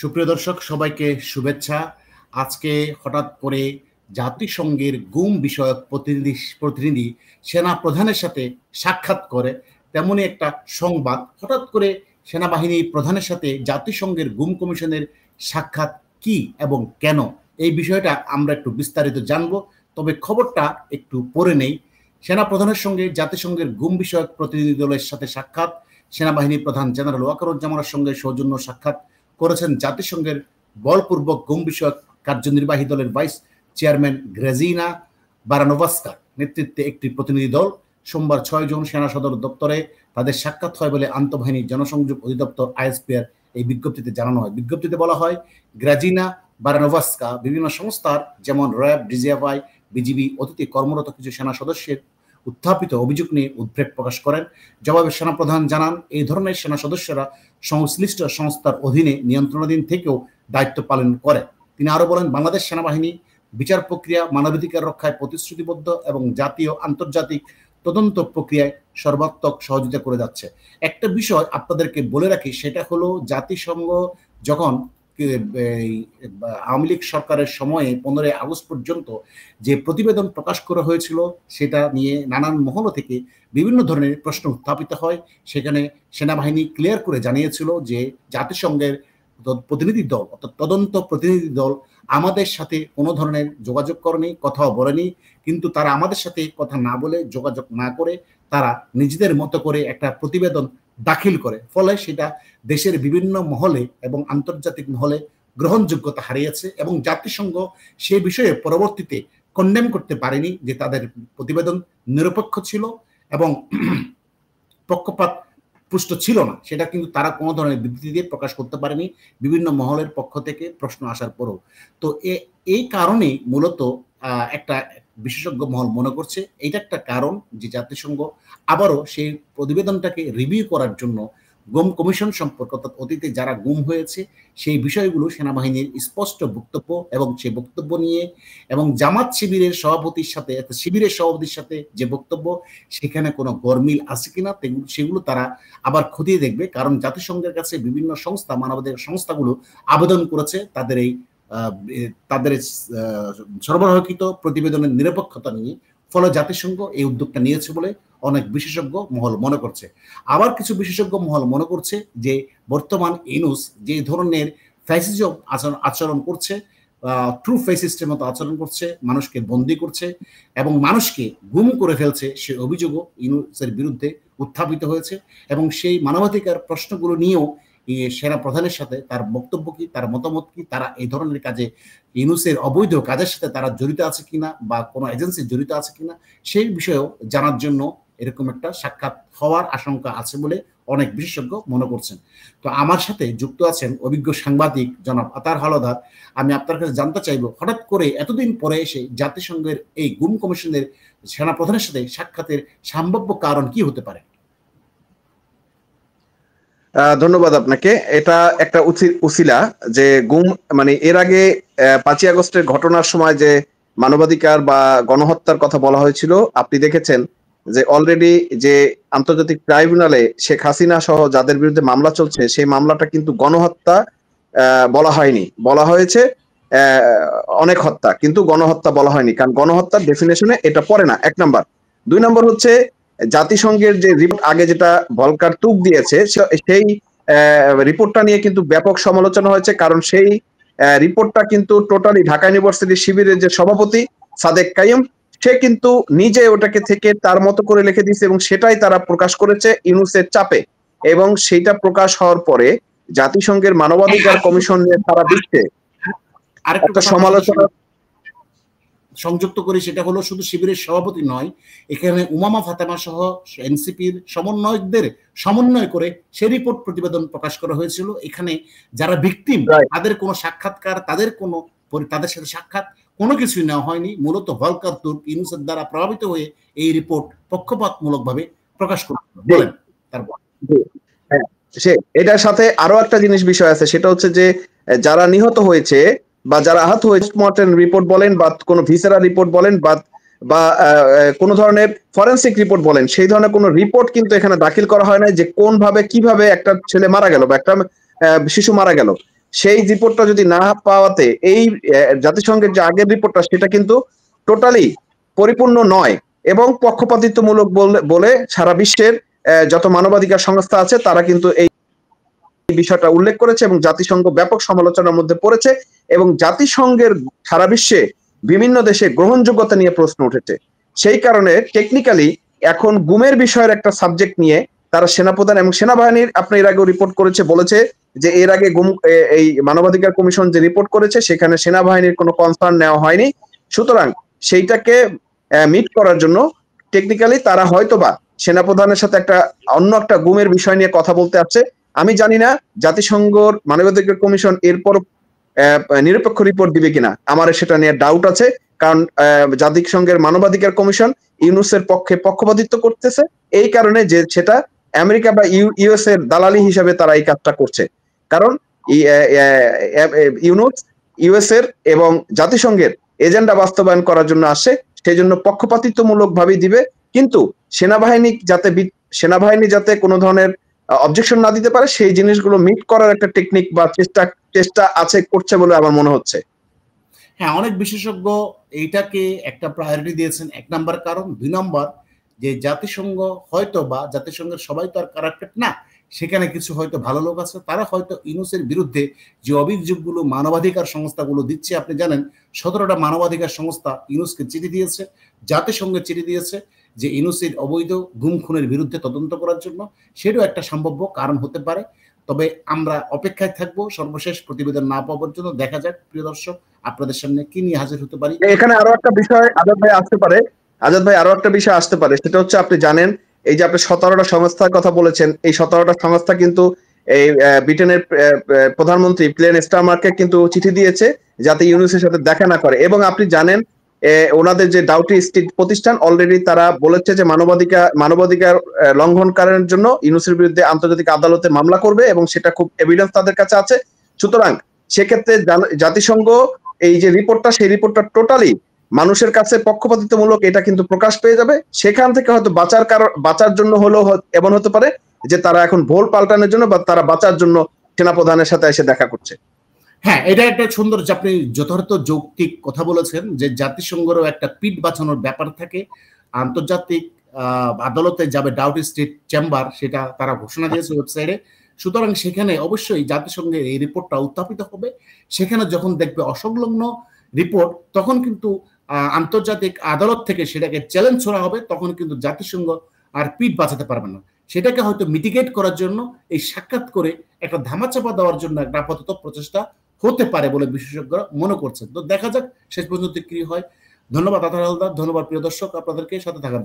সুপ্রিয় দর্শক, সবাইকে শুভেচ্ছা। আজকে হঠাৎ করে জাতিসংঘের গুম বিষয়ক প্রতিনিধি সেনা প্রধানের সাথে সাক্ষাৎ করে, তেমনই একটা সংবাদ। হঠাৎ করে সেনাবাহিনী প্রধানের সাথে জাতিসংঘের গুম কমিশনের সাক্ষাৎ কি এবং কেন, এই বিষয়টা আমরা একটু বিস্তারিত জানব। তবে খবরটা একটু পড়ে নেই। সেনা প্রধানের সঙ্গে জাতিসংঘের গুম বিষয়ক প্রতিনিধি দলের সাথে সাক্ষাৎ। সেনাবাহিনী প্রধান জেনারেল ওয়াকারুজ্জামানের সঙ্গে সৌজন্য সাক্ষাৎ করেছেন জাতিসংঘের বলপূর্বক গুম বিষয়ক কার্যনির্বাহী দলের ভাইস চেয়ারম্যান গ্রেজিনা বারানোভাস্কার নেতৃত্বে একটি প্রতিনিধি দল। সোমবার 6 জুন সেনা সদর দপ্তরে তাদের সাক্ষাৎ হয় বলে আন্তঃবাহিনী জনসংযোগ অধিদপ্তর আইএসপিআর এই বিজ্ঞপ্তিতে জানানো হয়। বিজ্ঞপ্তিতে বলা হয়, গ্রেজিনা বারানোভাস্কা বিভিন্ন সংস্থার যেমন র্যাব, ডিজিএফআই, বিজিবি অতীতে কর্মরত কিছু সেনা সদস্যের উত্থাপিত অভিযোগ নিয়ে উদ্বেগ প্রকাশ করেন। জবাবে সেনাপ্রধান জানান, এই ধরনের সেনা সদস্যরা সংশ্লিষ্ট সংস্থার অধীনে নিয়ন্ত্রণাধীন থেকেও দায়িত্ব পালন করে। তিনি আরো বলেন, বাংলাদেশ সেনাবাহিনী বিচার প্রক্রিয়া, মানবাধিকার রক্ষায় প্রতিশ্রুতিবদ্ধ এবং জাতীয় আন্তর্জাতিক তদন্ত প্রক্রিয়ায় সর্বাত্মক সহযোগিতা করে যাচ্ছে। একটা বিষয় আপনাদেরকে বলে রাখি, সেটা হলো জাতিসংঘ যখন আওয়ামী লীগ সরকারের সময়ে 15 আগস্ট পর্যন্ত যে প্রতিবেদন প্রকাশ করা হয়েছিল, সেটা নিয়ে নানান মহল থেকে বিভিন্ন ধরনের প্রশ্ন উত্থাপিত হয়। সেখানে সেনাবাহিনী ক্লিয়ার করে জানিয়েছিল যে জাতিসংঘের প্রতিনিধি দল, অর্থাৎ তদন্ত প্রতিনিধি দল আমাদের সাথে কোনো ধরনের যোগাযোগ করেনি, কথাও বলেনি। কিন্তু তারা আমাদের সাথে কথা না বলে, যোগাযোগ না করে তারা নিজেদের মতো করে একটা প্রতিবেদন দাখিল করে, ফলে সেটা দেশের বিভিন্ন মহলে এবং আন্তর্জাতিক মহলে গ্রহণযোগ্যতা হারিয়েছে এবং জাতিসংঘ সে বিষয়ে পরবর্তীতে কন্ডেম করতে পারেনি যে তাদের প্রতিবেদন নিরপেক্ষ ছিল এবং পক্ষপাত পুষ্ট ছিল না। সেটা কিন্তু তারা কোনো ধরনের বিবৃতি দিয়ে প্রকাশ করতে পারেনি বিভিন্ন মহলের পক্ষ থেকে প্রশ্ন আসার পরেও। তো এই কারণেই মূলত একটা বিশেষজ্ঞ মহল মনে করছে এটা একটা কারণ যে জাতিসংঘ আবারও সেই প্রতিবেদনটাকে রিভিউ করার জন্য গুম কমিশন সম্পর্কে, অর্থাৎ অতীতে যারা গুম হয়েছে সেই বিষয়গুলো সেনাবাহিনীর স্পষ্ট বক্তব্য এবং সেই বক্তব্য নিয়ে এবং জামাত শিবিরের সভাপতির সাথে যে বক্তব্য, সেখানে কোনো গরমিল আছে কিনা সেগুলো তারা আবার খতিয়ে দেখবে। কারণ জাতিসংঘের কাছে বিভিন্ন সংস্থা, মানবাধিকার সংস্থাগুলো আবেদন করেছে তাদের সরবরাহকৃত প্রতিবেদনের নিরপেক্ষতা নিয়ে। ফলে জাতিসংঘ এই উদ্যোগটা নিয়েছে বলে অনেক বিশেষজ্ঞ মহল মনে করছে। আবার কিছু বিশেষজ্ঞ মহল মনে করছে যে বর্তমান ইউনূস যে ধরনের ফ্যাসিজম আচরণ করছে, ট্রু ফ্যাসিস্টের মতো আচরণ করছে, মানুষকে বন্দী করছে এবং মানুষকে গুম করে ফেলছে, সে অভিযোগও ইউনূসের বিরুদ্ধে উত্থাপিত হয়েছে। এবং সেই মানবাধিকার প্রশ্নগুলো নিয়েও সেনা প্রধানের সাথে তার বক্তব্য কি, তার মতামত কি, তারা এই ধরনের কাজে ইউনূসের অবৈধ কাজের সাথে তারা জড়িত আছে কিনা বা কোনো এজেন্সি জড়িত আছে কিনা, সেই বিষয়েও জানার জন্য এরকম একটা সাক্ষাৎ হওয়ার আশঙ্কা আছে বলে অনেক বিশেষজ্ঞ মনে করছেন। তো আমার সাথে যুক্ত আছেন অভিজ্ঞ সাংবাদিক জনাব আতার হাওলাদার। আমি আপনার কাছে জানতে চাইব, হঠাৎ করে এতদিন পরে এসে জাতিসংঘের এই গুম কমিশনের সেনা প্রধানের সাথে সাক্ষাতের সম্ভাব্য কারণ কি হতে পারে? ধন্যবাদ আপনাকে। এটা একটা উসিলা যে গুম, মানে এর আগে 5ই আগস্টের ঘটনার সময় যে মানবাধিকার বা গণহত্যার কথা বলা হয়েছিল, আপনি দেখেছেন যে অলরেডি যে আন্তর্জাতিক ট্রাইব্যুনালে শেখ হাসিনা সহ যাদের বিরুদ্ধে মামলা চলছে, সেই মামলাটা কিন্তু গণহত্যা বলা হয়নি, বলা হয়েছে অনেক হত্যা, কিন্তু গণহত্যা বলা হয়নি, কারণ গণহত্যার ডেফিনেশনে এটা পড়ে না, 1 নম্বর। 2 নম্বর হচ্ছে জাতিসংঘের যে রিপোর্ট আগে যেটা ভলকার তুক দিয়েছে, সেই রিপোর্টটা নিয়ে কিন্তু ব্যাপক সমালোচনা হয়েছে, কারণ সেই রিপোর্টটা কিন্তু টোটালি ঢাকা ইউনিভার্সিটি শিবিরের যে সভাপতি সাদেক কাইম, সে কিন্তু নিজে ওটাকে থেকে তার মতো করে লিখে দিয়েছে এবং সেটাই তারা প্রকাশ করেছে ইউনূসের চাপে। এবং সেইটা প্রকাশ হওয়ার পরে জাতিসংঘের মানবাধিকার কমিশন সারা বিশ্বে আরেকটা সমালোচনা সংযুক্ত করি, সেটা হলো শুধু শিবিরের সভাপতি নয়, এখানে উমামা ফাতেমা সহ এনসিপির সমন্বয়কদের সমন্বয় করে সে রিপোর্ট প্রতিবেদন প্রকাশ করা হয়েছিল। এখানে যারা ভিকটিম তাদের কোনো সাক্ষাৎকার, তাদের সাথে সাক্ষাৎ কোনো কিছুই নেওয়া হয়নি। মূলত ভলকার তুর্ক ইউনূসের দ্বারা প্রভাবিত হয়ে এই রিপোর্ট পক্ষপাতমূলক ভাবে প্রকাশ করা বলেন। তারপর এটার সাথে আরো একটা বিষয় আছে, সেটা হচ্ছে যে যারা নিহত হয়েছে বা যারা আহত হয়েছে, পোস্টমর্টেম রিপোর্ট বলেন বা কোনো ভিসেরা রিপোর্ট বলেন বা কোনো ধরনের ফরেনসিক রিপোর্ট বলেন, সেই ধরনের কোনো রিপোর্ট কিন্তু এখানে দাখিল করা হয় না যে কোন ভাবে কিভাবে একটা ছেলে মারা গেল বা একটা শিশু মারা গেল। সেই রিপোর্টটা যদি না পাওয়াতে এই জাতিসংঘের যে আগের রিপোর্টটা সেটা কিন্তু টোটালি পরিপূর্ণ নয় এবং পক্ষপাতিত্বমূলক বলে সারা বিশ্বের যত মানবাধিকার সংস্থা আছে তারা কিন্তু এই বিষয়টা উল্লেখ করেছে এবং জাতিসংঘ ব্যাপক সমালোচনার মধ্যে পড়েছে এবং জাতিসংঘের সারা বিশ্বে বিভিন্ন দেশে গ্রহণযোগ্যতা নিয়ে প্রশ্ন উঠেছে। সেই কারণে টেকনিক্যালি এখন গুমের বিষয়ের একটা সাবজেক্ট নিয়ে তারা সেনাপ্রধান এবং সেনাবাহিনীর আপনি এর আগেও রিপোর্ট করেছে, বলেছে যে এর আগে এই মানবাধিকার কমিশন যে রিপোর্ট করেছে সেখানে সেনাবাহিনীর কোনো কনসার্ন নেওয়া হয়নি। সুতরাং সেইটাকে মিট করার জন্য টেকনিক্যালি তারা হয়তোবা সেনাপ্রধানের সাথে অন্য একটা গুমের বিষয় নিয়ে কথা বলতে আসছে। আমি জানি না জাতিসংঘর মানবাধিকার কমিশন এরপর নিরপেক্ষ রিপোর্ট দিবে কিনা, আমার সেটা নিয়ে ডাউট আছে। কারণ জাতিসংঘের মানবাধিকার কমিশন ইউনুসের পক্ষে পক্ষপাতিত্ব করতেছে, এই কারণে যে সেটা আমেরিকা বা ইউএস এর দালালি হিসাবে তারা এই কাজটা করছে। কারণ ইউনুস ইউএস এর এবং জাতিসংঘের এজেন্ডা বাস্তবায়ন করার জন্য আসছে, সেই জন্য পক্ষপাতিত্বমূলক ভাবেই দিবে। কিন্তু সেনাবাহিনী যাতে কোনো ধরনের অবজেকশন না দিতে পারে সেই জিনিসগুলো মিট করার একটা টেকনিক বা চেষ্টা আছে, করছে বলে আমার মনে হচ্ছে। হ্যাঁ, অনেক বিশেষজ্ঞ এইটাকে একটা প্রায়োরিটি দিয়েছেন, 1 নাম্বার কারণ। 2 নাম্বার যে জাতিসংঘ হয়তো বা জাতিসংঘের সবাই তো আর কারাপ্টেড না, সেখানে কিছু হয়তো ভালো লোক আছে, তারা হয়তো ইউনুসের বিরুদ্ধে যে অভিযোগগুলো মানবাধিকার সংস্থাগুলো দিচ্ছে, আপনি জানেন 17টা মানবাধিকার সংস্থা ইউনুসকে চিঠি দিয়েছে, জাতিসংঘে চিঠি দিয়েছে যে ইউনুসের অবৈধ গুম খুনের বিরুদ্ধে তদন্ত করার জন্য। সেটাও একটা সম্ভাব্য কারণ হতে পারে। তবে আমরা অপেক্ষায় থাকবো সর্বশেষ প্রতিবেদন না পাওয়া পর্যন্ত। দেখা যাক প্রিয় দর্শক, আপনাদের সামনে কি নিয়ে হাজির হতে পারি। এখানে আরো একটা বিষয় আজাদ ভাই আসতে পারে, সেটা হচ্ছে আপনি জানেন এই যে আপনি 17টা সংস্থার কথা বলেছেন, এই 17টা সংস্থা কিন্তু এই ব্রিটেনের প্রধানমন্ত্রী প্লেন স্টারমারকে কিন্তু চিঠি দিয়েছে যাতে ইউনুসের সাথে দেখা না করে। এবং আপনি জানেন ওনাদের যে ডাউটি স্ট্রিট প্রতিষ্ঠান অলরেডি তারা বলেছে যে মানবাধিকার লঙ্ঘনকারীর জন্য ইউনুসের বিরুদ্ধে আন্তর্জাতিক আদালতে মামলা করবে এবং সেটা খুব এভিডেন্স তাদের কাছে আছে। সুতরাং সেক্ষেত্রে জাতিসংঘ এই যে রিপোর্টটা, সেই রিপোর্টটা টোটালি মানুষের কাছে পক্ষপাতিত্বমূলক, এটা কিন্তু প্রকাশ পেয়ে যাবে। সেখান থেকে হয়তো বাঁচার জন্য হলেও এমন হতে পারে যে তারা এখন ভোল পাল্টানোর জন্য বা তারা বাঁচার জন্য সেনাপ্রধানের সাথে এসে দেখা করছে। হ্যাঁ, এটা একটা সুন্দর, আপনি যথার্থ যৌক্তিক কথা বলেছেন যে জাতিসংঘেরও একটা পিঠ বাঁচানোর ব্যাপার থাকে। আন্তর্জাতিক আদালতে যাবে ডাউটি স্ট্রিট চেম্বার, সেটা তারা ঘোষণা দিয়েছে ওয়েবসাইটে। সুতরাং সেখানে অবশ্যই জাতিসংঘের এই রিপোর্টটা উত্থাপিত হবে। সেখানে যখন দেখবে অসংলগ্ন রিপোর্ট, তখন কিন্তু আন্তর্জাতিক আদালত থেকে সেটাকে চ্যালেঞ্জ করা হবে, তখন কিন্তু জাতিসংঘ আর পিঠ বাঁচাতে পারবে না। সেটাকে হয়তো মিটিগেট করার জন্য এই সাক্ষাৎ করে একটা ধামাচাপা দেওয়ার জন্য একটা আপাতত প্রচেষ্টা হতে পারে বলে বিশেষজ্ঞরা মনে করছেন। তো দেখা যাক শেষ পর্যন্ত কি হয়। ধন্যবাদ আতার হালদার, ধন্যবাদ প্রিয় দর্শক আপনাদেরকে সাথে থাকার।